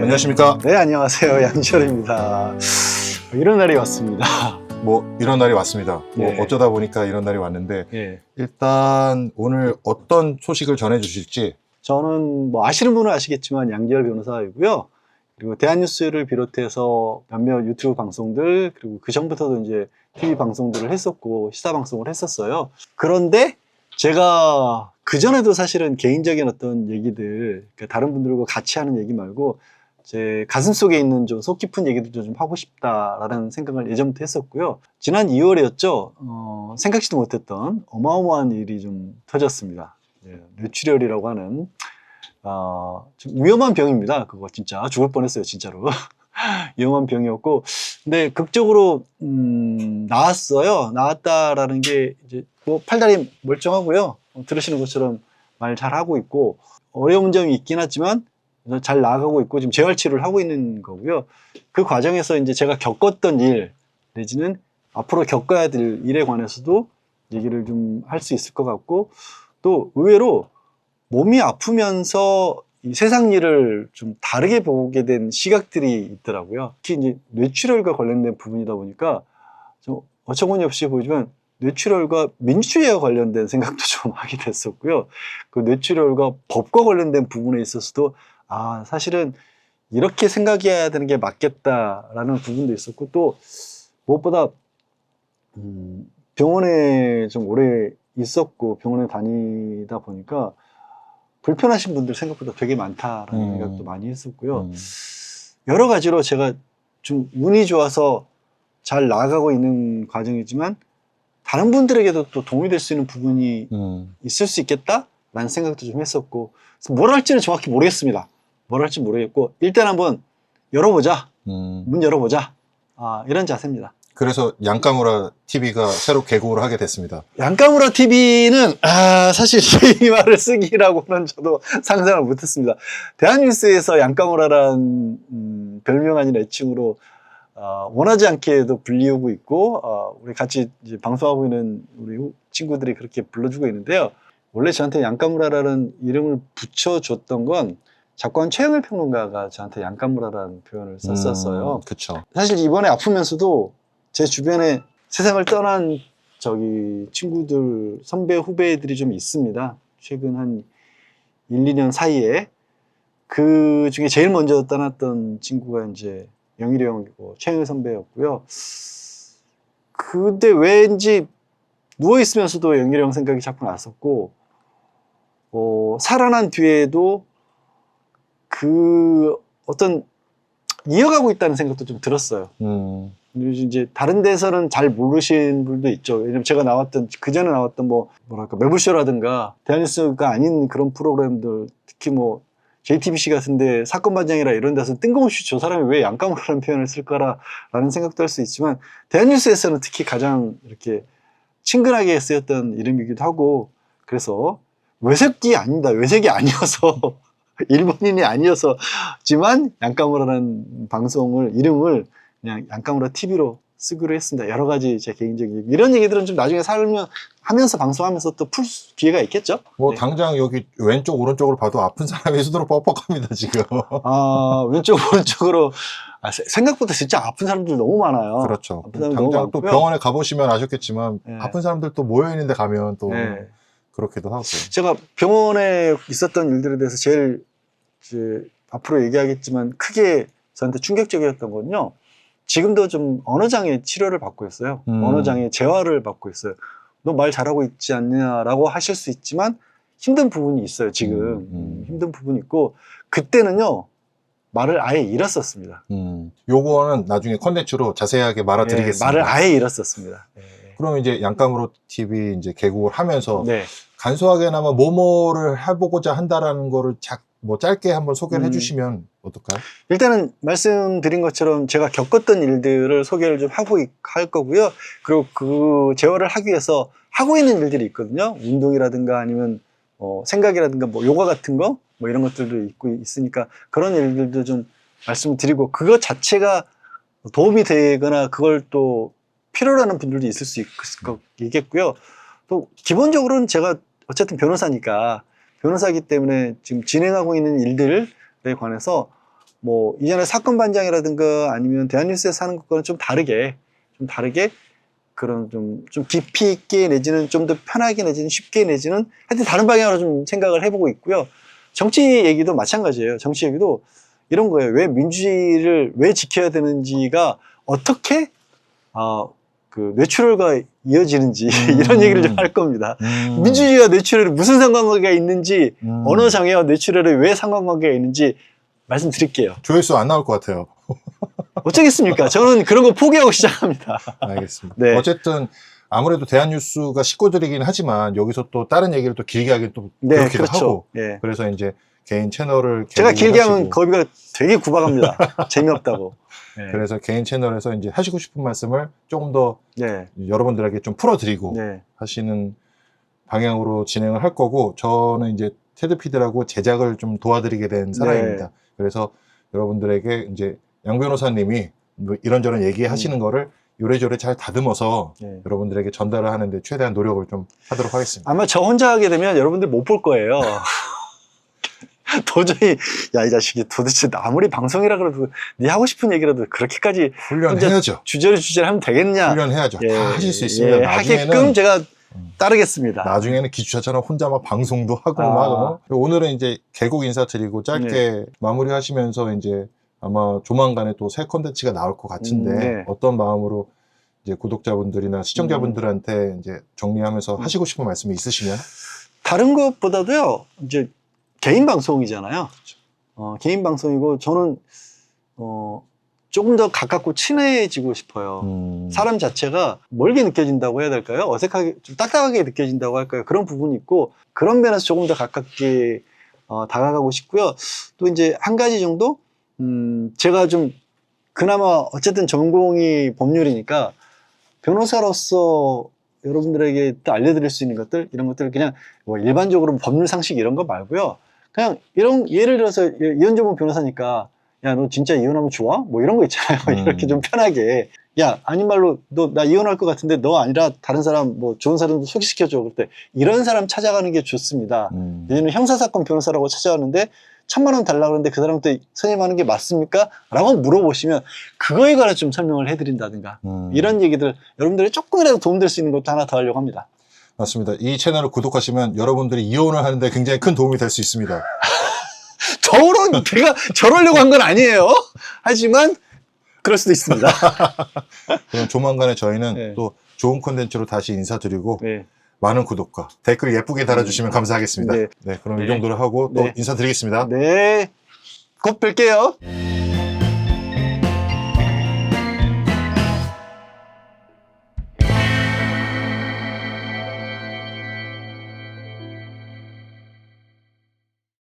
안녕하십니까? 네, 안녕하세요. 양철입니다. 이런 날이 왔습니다. 뭐 이런 날이 왔습니다. 뭐 네. 어쩌다 보니까 이런 날이 왔는데 예. 일단 오늘 어떤 소식을 전해 주실지. 저는 뭐 아시는 분은 아시겠지만 양지열 변호사이고요. 그리고 대한뉴스를 비롯해서 몇몇 유튜브 방송들, 그리고 그 전부터도 이제 TV 방송들을 했었고 시사 방송을 했었어요. 그런데 제가 그 전에도 사실은 개인적인 어떤 얘기들, 그러니까 다른 분들과 같이 하는 얘기 말고 제 가슴 속에 있는 좀 속 깊은 얘기들도 좀 하고 싶다라는 생각을 예전부터 했었고요. 지난 2월이었죠. 생각지도 못했던 어마어마한 일이 좀 터졌습니다. 뇌출혈이라고 하는 좀 위험한 병입니다. 그거 진짜 죽을 뻔했어요, 진짜로. 위험한 병이었고, 근데 극적으로 나았어요. 나았다라는 게 이제 뭐 팔다리 멀쩡하고요. 들으시는 것처럼 말 잘하고 있고 어려운 점이 있긴 하지만 잘 나아가고 있고 지금 재활 치료를 하고 있는 거고요. 그 과정에서 이제 제가 겪었던 일 내지는 앞으로 겪어야 될 일에 관해서도 얘기를 좀 할 수 있을 것 같고, 또 의외로 몸이 아프면서 이 세상 일을 좀 다르게 보게 된 시각들이 있더라고요. 특히 이제 뇌출혈과 관련된 부분이다 보니까 좀 어처구니없이 보이지만 뇌출혈과 민주주의와 관련된 생각도 좀 하게 됐었고요. 그 뇌출혈과 법과 관련된 부분에 있어서도 사실은 이렇게 생각해야 되는 게 맞겠다라는 부분도 있었고, 또 무엇보다 병원에 좀 오래 있었고 병원에 다니다 보니까 불편하신 분들 생각보다 되게 많다라는 생각도 많이 했었고요. 여러 가지로 제가 좀 운이 좋아서 잘 나아가고 있는 과정이지만 다른 분들에게도 또 도움이 될 수 있는 부분이 있을 수 있겠다라는 생각도 좀 했었고, 그래서 뭘 할지는 정확히 모르겠습니다. 뭘 할지 모르겠고 일단 한번 열어보자. 문 열어보자. 이런 자세입니다. 그래서 양카무라 TV가 새로 개국을 하게 됐습니다. 양카무라 TV는 사실 이 말을 쓰기라고는 저도 상상을 못했습니다. 대한뉴스에서 양카무라라는 별명 아닌 애칭으로 원하지 않게도 불리우고 있고 우리 같이 이제 방송하고 있는 우리 친구들이 그렇게 불러주고 있는데요. 원래 저한테 양카무라라는 이름을 붙여줬던 건 작가원 최영일 평론가가 저한테 양카무라라는 표현을 썼었어요. 그쵸. 사실 이번에 아프면서도 제 주변에 세상을 떠난 친구들, 선배, 후배들이 좀 있습니다. 최근 한 1, 2년 사이에. 그 중에 제일 먼저 떠났던 친구가 이제 영일이 형이고 최영일 선배였고요. 근데 왠지 누워있으면서도 영일이 형 생각이 자꾸 났었고, 살아난 뒤에도 그 어떤 이어가고 있다는 생각도 좀 들었어요. 이제 다른 데서는 잘 모르신 분도 있죠. 왜냐면 제가 그 전에 나왔던 매불쇼라든가 대한뉴스가 아닌 그런 프로그램들, 특히 뭐 JTBC 같은데 사건 반장이라 이런 데서 뜬금없이 저 사람이 왜 양카무라라는 표현을 쓸까라는 생각도 할 수 있지만, 대한뉴스에서는 특히 가장 이렇게 친근하게 쓰였던 이름이기도 하고, 그래서 외색이 아닙니다. 외색이 아니어서 일본인이 아니어서지만 양카무라라는 이름을 그냥 양카무라 TV로 쓰기로 했습니다. 여러 가지 제 개인적인 이런 얘기들은 좀 나중에 하면서 방송하면서 또 풀 기회가 있겠죠. 뭐 네. 당장 여기 왼쪽 오른쪽으로 봐도 아픈 사람이 수두룩 뻑뻑합니다 지금. 왼쪽 오른쪽으로 생각보다 진짜 아픈 사람들 너무 많아요. 그렇죠. 아픈 사람들 당장 너무 또 많고요. 병원에 가보시면 아셨겠지만 네. 아픈 사람들 또 모여있는데 가면 또 네. 그렇기도 하고. 제가 병원에 있었던 일들에 대해서 제일 이제 앞으로 얘기하겠지만 크게 저한테 충격적이었던 건요. 지금도 좀 언어장애 치료를 받고 있어요. 언어장애 재활을 받고 있어요. 너 말 잘하고 있지 않냐라고 하실 수 있지만 힘든 부분이 있어요. 지금 힘든 부분이 있고, 그때는요 말을 아예 잃었었습니다. 요거는 나중에 컨텐츠로 자세하게 말아드리겠습니다. 말을 아예 잃었었습니다. 그럼 이제 양카무라 TV 이제 개국을 하면서 네. 간소하게나마 뭐뭐를 해보고자 한다라는 거를 짧게 한번 소개를 해주시면 어떨까요? 일단은 말씀드린 것처럼 제가 겪었던 일들을 소개를 좀 할 거고요. 그리고 그 재활을 하기 위해서 하고 있는 일들이 있거든요. 운동이라든가 아니면 생각이라든가 요가 같은 거 이런 것들도 있으니까 그런 일들도 좀 말씀드리고, 그것 자체가 도움이 되거나 그걸 또 필요로 하는 분들도 있을 수 있겠고요. 또 기본적으로는 제가 어쨌든 변호사이기 때문에 지금 진행하고 있는 일들에 관해서 뭐 이전에 사건 반장이라든가 아니면 대한뉴스에서 하는 것과는 좀 다르게 그런 좀 깊이 있게 내지는 좀 더 편하게 내지는 쉽게 내지는 하여튼 다른 방향으로 좀 생각을 해보고 있고요. 정치 얘기도 마찬가지예요. 정치 얘기도 이런 거예요. 왜 민주주의를 왜 지켜야 되는지가 어떻게 그 뇌출혈과 이어지는지 이런 얘기를 좀 할 겁니다. 민주주의와 뇌출혈이 무슨 상관관계가 있는지 언어 장애와 뇌출혈에 왜 상관관계가 있는지 말씀드릴게요. 조회수 안 나올 것 같아요. 어쩌겠습니까? 저는 그런 거 포기하고 시작합니다. 알겠습니다. 네. 어쨌든 아무래도 대한뉴스가 식구들이긴 하지만 여기서 또 다른 얘기를 또 길게 하긴 또 네, 그렇기도 그렇죠. 하고 예. 그래서 이제 개인 채널을 제가 개국을 길게 하면 하시고, 거비가 되게 구박합니다. 재미없다고. 네. 그래서 개인 채널에서 이제 하시고 싶은 말씀을 조금 더 네. 여러분들에게 좀 풀어드리고 네. 하시는 방향으로 진행을 할 거고 저는 이제 테드피드라고 제작을 좀 도와드리게 된 사람입니다. 그래서 여러분들에게 이제 양 변호사님이 뭐 이런저런 얘기하시는 거를 요래조래 잘 다듬어서 네. 여러분들에게 전달을 하는데 최대한 노력을 좀 하도록 하겠습니다. 아마 저 혼자 하게 되면 여러분들 못 볼 거예요. 도저히 야 이 자식이 도대체 아무리 방송이라 그래도 네 하고 싶은 얘기라도 그렇게까지 훈련해야죠. 주저리 하면 되겠냐? 훈련해야죠. 예, 다 하실 수 있습니다. 예, 나중에는 하게끔 제가 따르겠습니다. 나중에는 기주차처럼 혼자 막 방송도 하고 아. 막 오늘은 이제 개국 인사드리고 짧게 마무리하시면서 이제 아마 조만간에 또 새 콘텐츠가 나올 것 같은데 네. 어떤 마음으로 이제 구독자분들이나 시청자분들한테 이제 정리하면서 하시고 싶은 말씀이 있으시면 다른 것보다도요, 이제 개인 방송이잖아요. 개인 방송이고 저는 조금 더 가깝고 친해지고 싶어요. 사람 자체가 멀게 느껴진다고 해야 될까요? 어색하게, 좀 딱딱하게 느껴진다고 할까요? 그런 부분이 있고, 그런 면에서 조금 더 가깝게 다가가고 싶고요. 또 이제 한 가지 정도, 제가 좀 그나마 어쨌든 전공이 법률이니까 변호사로서 여러분들에게 또 알려드릴 수 있는 것들, 이런 것들 그냥 뭐 일반적으로 법률 상식 이런 거 말고요. 그냥 이런, 예를 들어서 이현정문 변호사니까 야, 너 진짜 이혼하면 좋아? 뭐 이런 거 있잖아요. 이렇게 좀 편하게. 야, 아닌 말로 너 나 이혼할 것 같은데 너 아니라 다른 사람, 뭐 좋은 사람도 소개시켜줘. 그럴 때 이런 사람 찾아가는 게 좋습니다. 예전에 형사사건 변호사라고 찾아왔는데 1,000만 원 달라고 그러는데 그 사람한테 선생님 하는 게 맞습니까? 라고 물어보시면 그거에 관해서 좀 설명을 해드린다든가 이런 얘기들 여러분들이 조금이라도 도움될 수 있는 것도 하나 더 하려고 합니다. 맞습니다. 이 채널을 구독하시면 여러분들이 이혼을 하는데 굉장히 큰 도움이 될 수 있습니다. 제가 저러려고 한 건 아니에요. 하지만 그럴 수도 있습니다. 그럼 조만간에 저희는 네. 또 좋은 콘텐츠로 다시 인사드리고 네. 많은 구독과 댓글 예쁘게 달아주시면 감사하겠습니다. 네. 네, 그럼 네. 이 정도로 하고 또 네. 인사드리겠습니다. 네. 곧 뵐게요.